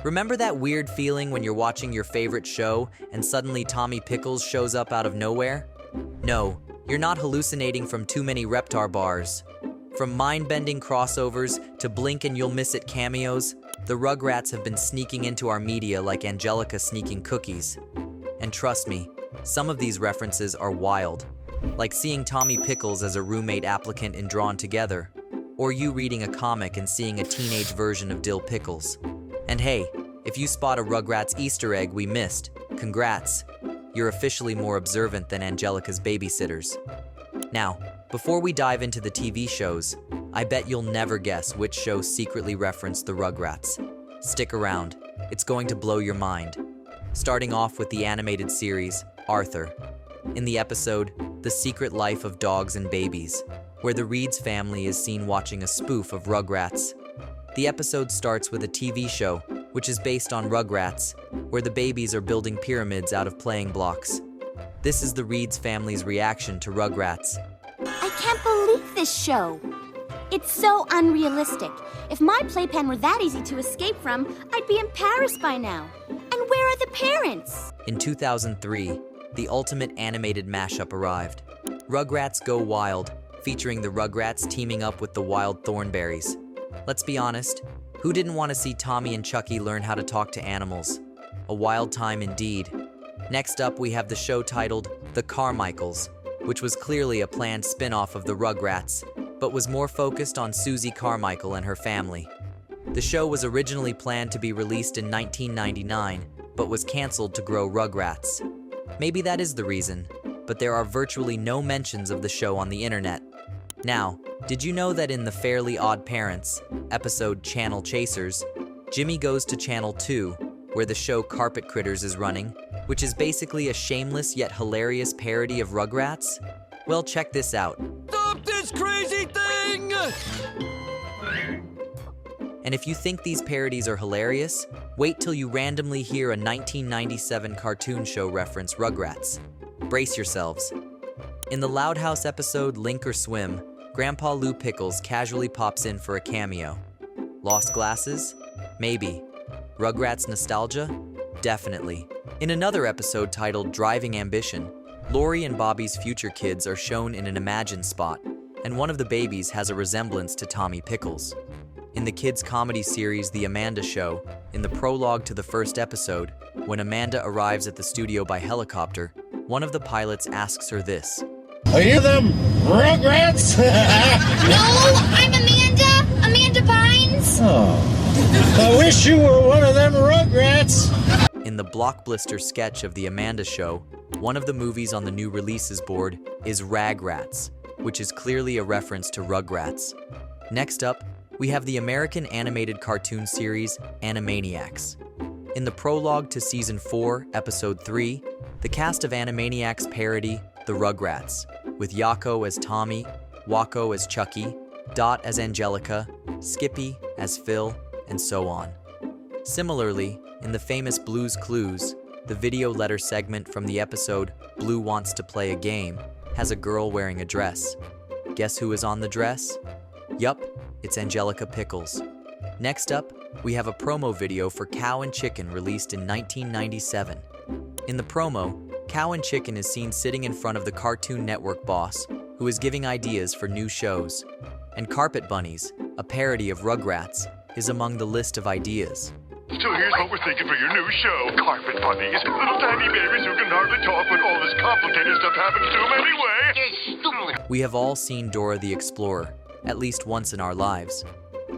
Remember that weird feeling when you're watching your favorite show and suddenly Tommy Pickles shows up out of nowhere? No, you're not hallucinating from too many Reptar bars. From mind-bending crossovers to blink and you'll miss it cameos, the Rugrats have been sneaking into our media like Angelica sneaking cookies. And trust me, some of these references are wild, like seeing Tommy Pickles as a roommate applicant in Drawn Together, or you reading a comic and seeing a teenage version of Dill Pickles. And hey, if you spot a Rugrats Easter egg we missed, congrats! You're officially more observant than Angelica's babysitters. Now, before we dive into the TV shows, I bet you'll never guess which show secretly referenced the Rugrats. Stick around, it's going to blow your mind. Starting off with the animated series, Arthur. In the episode, The Secret Life of Dogs and Babies, where the Reeds family is seen watching a spoof of Rugrats. The episode starts with a TV show, which is based on Rugrats, where the babies are building pyramids out of playing blocks. This is the Reeds family's reaction to Rugrats. I can't believe this show. It's so unrealistic. If my playpen were that easy to escape from, I'd be in Paris by now. And where are the parents? In 2003, the ultimate animated mashup arrived. Rugrats Go Wild, featuring the Rugrats teaming up with the Wild Thornberrys. Let's be honest, who didn't want to see Tommy and Chuckie learn how to talk to animals? A wild time indeed. Next up, we have the show titled The Carmichaels, which was clearly a planned spin-off of the Rugrats, but was more focused on Susie Carmichael and her family. The show was originally planned to be released in 1999, but was canceled to grow Rugrats. Maybe that is the reason, but there are virtually no mentions of the show on the internet. Now, did you know that in the Fairly OddParents episode Channel Chasers, Jimmy goes to Channel 2, where the show Carpet Critters is running, which is basically a shameless yet hilarious parody of Rugrats? Well, check this out. Stop this crazy thing! And if you think these parodies are hilarious, wait till you randomly hear a 1997 cartoon show reference Rugrats. Brace yourselves. In the Loud House episode Link or Swim, Grandpa Lou Pickles casually pops in for a cameo. Lost glasses? Maybe. Rugrats nostalgia? Definitely. In another episode titled Driving Ambition, Lori and Bobby's future kids are shown in an imagined spot, and one of the babies has a resemblance to Tommy Pickles. In the kids' comedy series The Amanda Show, in the prologue to the first episode, when Amanda arrives at the studio by helicopter, one of the pilots asks her this. Are you them Rugrats? No, I'm Amanda Bynes. Oh, I wish you were one of them Rugrats. In the blockbuster sketch of The Amanda Show, one of the movies on the new releases board is Rugrats, which is clearly a reference to Rugrats. Next up, we have the American animated cartoon series Animaniacs. In the prologue to Season 4, Episode 3, the cast of Animaniacs parody the Rugrats, with Yakko as Tommy, Wakko as Chuckie, Dot as Angelica, Skippy as Phil, and so on. Similarly, in the famous Blue's Clues, the video letter segment from the episode Blue Wants to Play a Game has a girl wearing a dress. Guess who is on the dress? Yup, it's Angelica Pickles. Next up, we have a promo video for Cow and Chicken released in 1997. In the promo, Cow and Chicken is seen sitting in front of the Cartoon Network boss, who is giving ideas for new shows. And Carpet Bunnies, a parody of Rugrats, is among the list of ideas. So here's what we're thinking for your new show, Carpet Bunnies. Little tiny babies who can hardly talk when all this complicated stuff happens to them anyway. We have all seen Dora the Explorer, at least once in our lives.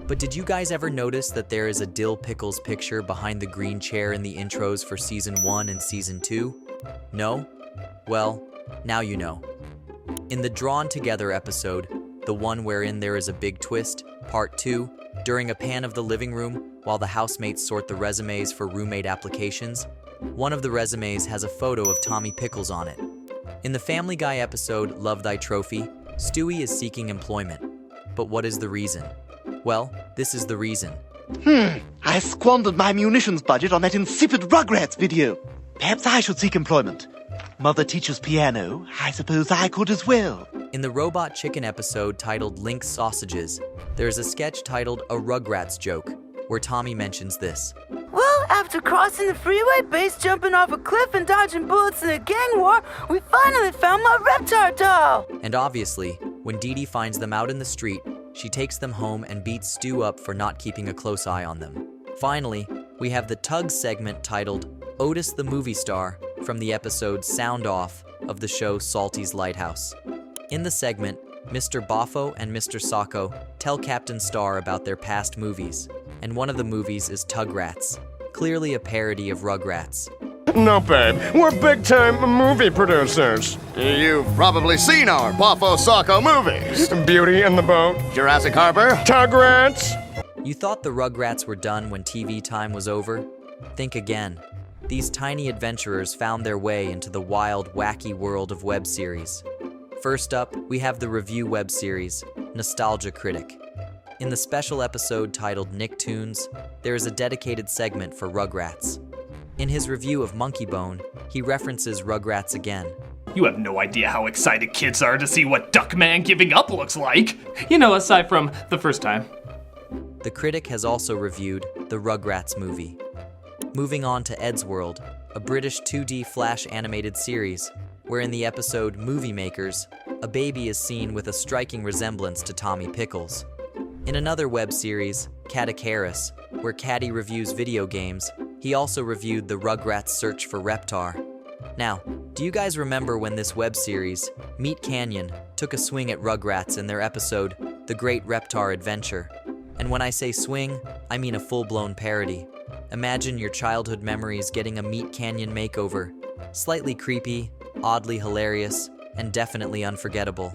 But did you guys ever notice that there is a Dill Pickles picture behind the green chair in the intros for Season 1 and Season 2? No? Well, now you know. In the Drawn Together episode, the one wherein there is a big twist, Part 2, during a pan of the living room while the housemates sort the resumes for roommate applications, one of the resumes has a photo of Tommy Pickles on it. In the Family Guy episode Love Thy Trophy, Stewie is seeking employment. But what is the reason? Well, this is the reason. I squandered my munitions budget on that insipid Rugrats video. Perhaps I should seek employment. Mother teaches piano. I suppose I could as well. In the Robot Chicken episode titled Link's Sausages, there is a sketch titled A Rugrats Joke, where Tommy mentions this. Well, after crossing the freeway, base jumping off a cliff, and dodging bullets in a gang war, we finally found my Reptar doll! And obviously, when Dee Dee finds them out in the street, she takes them home and beats Stu up for not keeping a close eye on them. Finally, we have the Tugs segment titled Otis the Movie Star from the episode Sound Off of the show Salty's Lighthouse. In the segment, Mr. Boffo and Mr. Sacco tell Captain Star about their past movies, and one of the movies is Tugrats, clearly a parody of Rugrats. No, babe, we're big-time movie producers. You've probably seen our Boffo Sacco movies. Beauty and the Boat, Jurassic Harbor. Tugrats. You thought the Rugrats were done when TV time was over? Think again. These tiny adventurers found their way into the wild, wacky world of web series. First up, we have the review web series, Nostalgia Critic. In the special episode titled Nicktoons, there is a dedicated segment for Rugrats. In his review of Monkey Bone, he references Rugrats again. You have no idea how excited kids are to see what Duckman giving up looks like. You know, aside from the first time. The critic has also reviewed the Rugrats movie. Moving on to Ed's World, a British 2D Flash animated series, where in the episode Movie Makers, a baby is seen with a striking resemblance to Tommy Pickles. In another web series, Catacaris, where Caddy reviews video games, he also reviewed the Rugrats Search for Reptar. Now, do you guys remember when this web series, MeatCanyon, took a swing at Rugrats in their episode, The Great Reptar Adventure? And when I say swing, I mean a full-blown parody. Imagine your childhood memories getting a MeatCanyon makeover. Slightly creepy, oddly hilarious, and definitely unforgettable.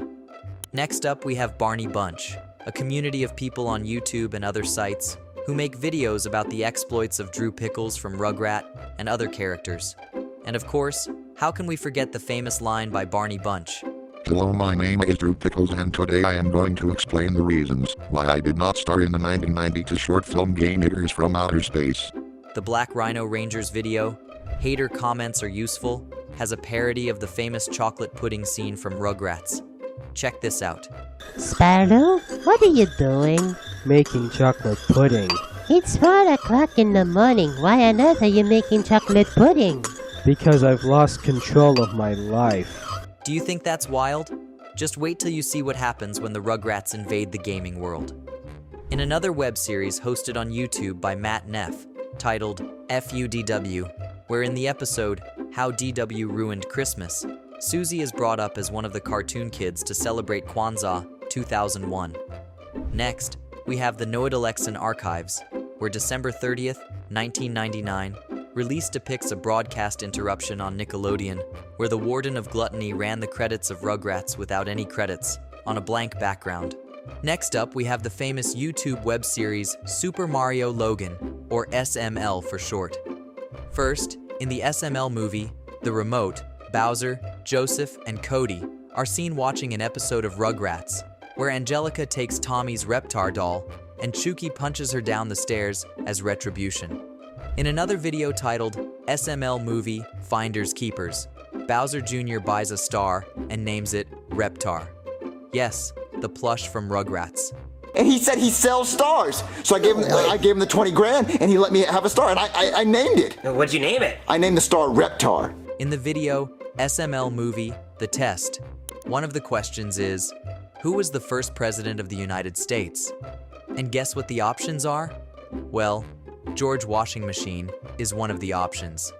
Next up, we have Barney Bunch, a community of people on YouTube and other sites who make videos about the exploits of Drew Pickles from Rugrat and other characters. And of course, how can we forget the famous line by Barney Bunch? Hello, my name is Drew Pickles, and today I am going to explain the reasons why I did not star in the 1992 short film Gay Niggers from Outer Space. The Black Rhino Rangers video, Hater Comments Are Useful, has a parody of the famous chocolate pudding scene from Rugrats. Check this out. Sparrow, what are you doing? Making chocolate pudding. It's 4 o'clock in the morning. Why on earth are you making chocolate pudding? Because I've lost control of my life. Do you think that's wild? Just wait till you see what happens when the Rugrats invade the gaming world. In another web series hosted on YouTube by Matt Neff, titled FUDW, where in the episode How DW Ruined Christmas, Susie is brought up as one of the cartoon kids to celebrate Kwanzaa 2001. Next, we have the Noadalexan Archives, where December 30th, 1999, release depicts a broadcast interruption on Nickelodeon, where the Warden of Gluttony ran the credits of Rugrats without any credits, on a blank background. Next up, we have the famous YouTube web series SuperMarioLogan, or SML for short. First, in the SML movie, The Remote, Bowser, Joseph, and Cody are seen watching an episode of Rugrats, where Angelica takes Tommy's Reptar doll and Chuckie punches her down the stairs as retribution. In another video titled SML Movie Finders Keepers, Bowser Jr. buys a star and names it Reptar. Yes, the plush from Rugrats. And he said he sells stars. So I gave him the 20 grand and he let me have a star and I named it. What'd you name it? I named the star Reptar. In the video SML Movie The Test, one of the questions is, who was the first president of the United States? And guess what the options are? Well, George Washing Machine is one of the options.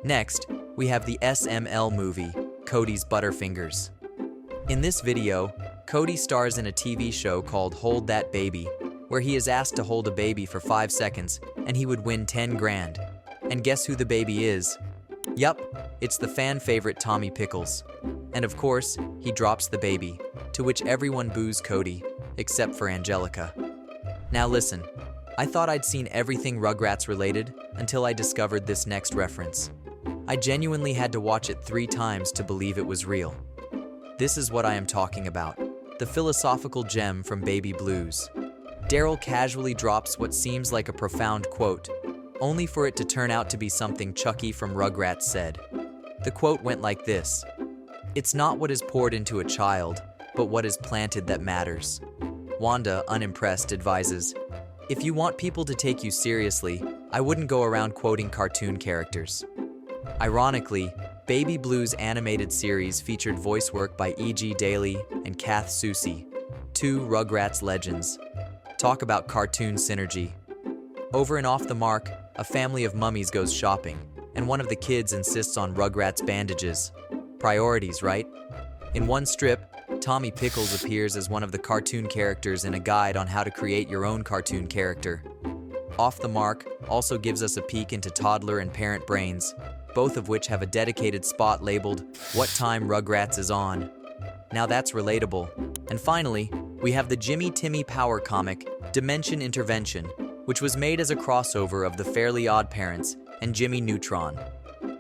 Next, we have the SML movie, Cody's Butterfingers. In this video, Cody stars in a TV show called Hold That Baby, where he is asked to hold a baby for 5 seconds and he would win 10 grand. And guess who the baby is? Yup, it's the fan favorite Tommy Pickles. And of course, he drops the baby, to which everyone boos Cody, except for Angelica. Now listen, I thought I'd seen everything Rugrats related until I discovered this next reference. I genuinely had to watch it 3 times to believe it was real. This is what I am talking about, the philosophical gem from Baby Blues. Daryl casually drops what seems like a profound quote, only for it to turn out to be something Chuckie from Rugrats said. The quote went like this: "It's not what is poured into a child, but what is planted that matters." Wanda, unimpressed, advises, "If you want people to take you seriously, I wouldn't go around quoting cartoon characters. Ironically, Baby Blue's animated series featured voice work by E.G. Daly and Kath Soucie, two Rugrats legends. Talk about cartoon synergy. Over and Off the Mark, a family of mummies goes shopping, and one of the kids insists on Rugrats bandages. Priorities, right? In one strip, Tommy Pickles appears as one of the cartoon characters in a guide on how to create your own cartoon character. Off the Mark also gives us a peek into toddler and parent brains, both of which have a dedicated spot labeled, "What time Rugrats is on." Now that's relatable. And finally, we have the Jimmy Timmy Power comic, Dimension Intervention, which was made as a crossover of the Fairly OddParents and Jimmy Neutron.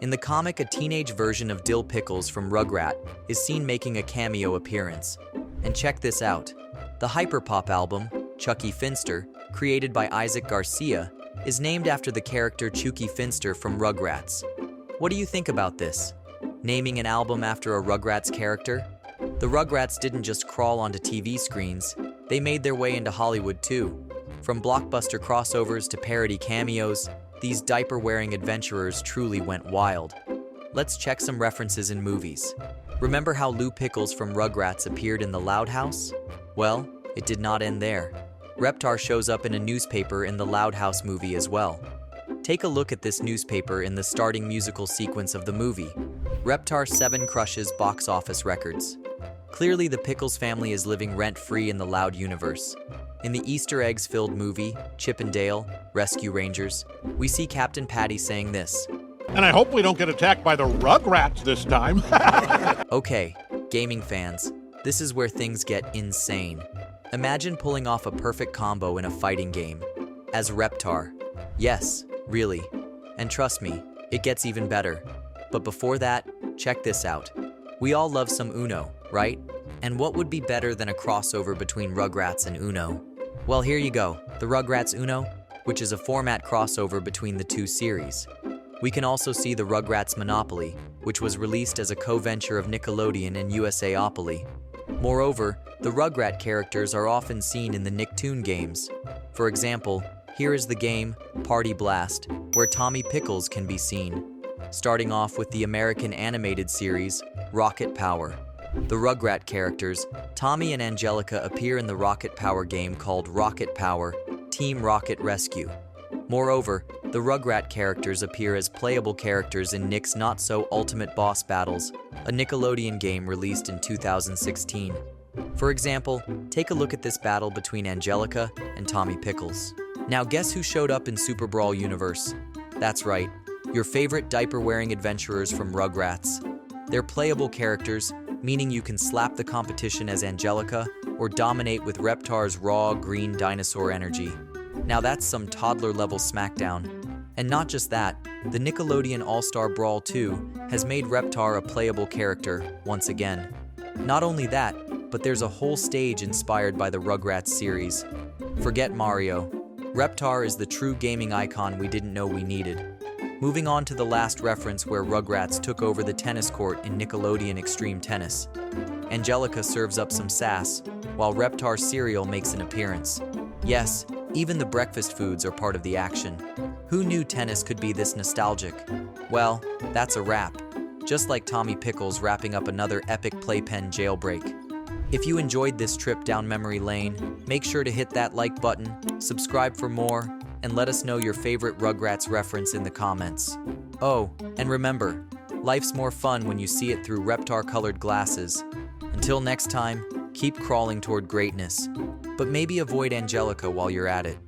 In the comic, a teenage version of Dill Pickles from Rugrat is seen making a cameo appearance. And check this out. The Hyperpop album, Chuckie Finster, created by Isaac Garcia, is named after the character Chuckie Finster from Rugrats. What do you think about this? Naming an album after a Rugrats character? The Rugrats didn't just crawl onto TV screens, they made their way into Hollywood too. From blockbuster crossovers to parody cameos, these diaper-wearing adventurers truly went wild. Let's check some references in movies. Remember how Lou Pickles from Rugrats appeared in The Loud House? Well, it did not end there. Reptar shows up in a newspaper in the Loud House movie as well. Take a look at this newspaper in the starting musical sequence of the movie. Reptar 7 crushes box office records. Clearly, the Pickles family is living rent-free in the Loud universe. In the Easter eggs-filled movie, Chip and Dale, Rescue Rangers, we see Captain Patty saying this. And I hope we don't get attacked by the Rugrats this time. Okay, gaming fans, this is where things get insane. Imagine pulling off a perfect combo in a fighting game. As Reptar. Yes, really. And trust me, it gets even better. But before that, check this out. We all love some Uno, right? And what would be better than a crossover between Rugrats and Uno? Well, here you go, the Rugrats Uno, which is a format crossover between the two series. We can also see the Rugrats Monopoly, which was released as a co-venture of Nickelodeon and USAopoly. Moreover, the Rugrat characters are often seen in the Nicktoon games. For example, here is the game, Party Blast, where Tommy Pickles can be seen. Starting off with the American animated series, Rocket Power. The Rugrat characters, Tommy and Angelica, appear in the Rocket Power game called Rocket Power Team Rocket Rescue. Moreover, the Rugrat characters appear as playable characters in Nick's Not So Ultimate Boss Battles, a Nickelodeon game released in 2016. For example, take a look at this battle between Angelica and Tommy Pickles. Now guess who showed up in Super Brawl universe? That's right, your favorite diaper-wearing adventurers from Rugrats. They're playable characters, meaning you can slap the competition as Angelica or dominate with Reptar's raw green dinosaur energy. Now that's some toddler-level smackdown. And not just that, the Nickelodeon All-Star Brawl 2 has made Reptar a playable character once again. Not only that, but there's a whole stage inspired by the Rugrats series. Forget Mario. Reptar is the true gaming icon we didn't know we needed. Moving on to the last reference where Rugrats took over the tennis court in Nickelodeon Extreme Tennis. Angelica serves up some sass, while Reptar cereal makes an appearance. Yes, even the breakfast foods are part of the action. Who knew tennis could be this nostalgic? Well, that's a wrap. Just like Tommy Pickles wrapping up another epic playpen jailbreak. If you enjoyed this trip down memory lane, make sure to hit that like button, subscribe for more, and let us know your favorite Rugrats reference in the comments. Oh, and remember, life's more fun when you see it through Reptar-colored glasses. Until next time, keep crawling toward greatness, but maybe avoid Angelica while you're at it.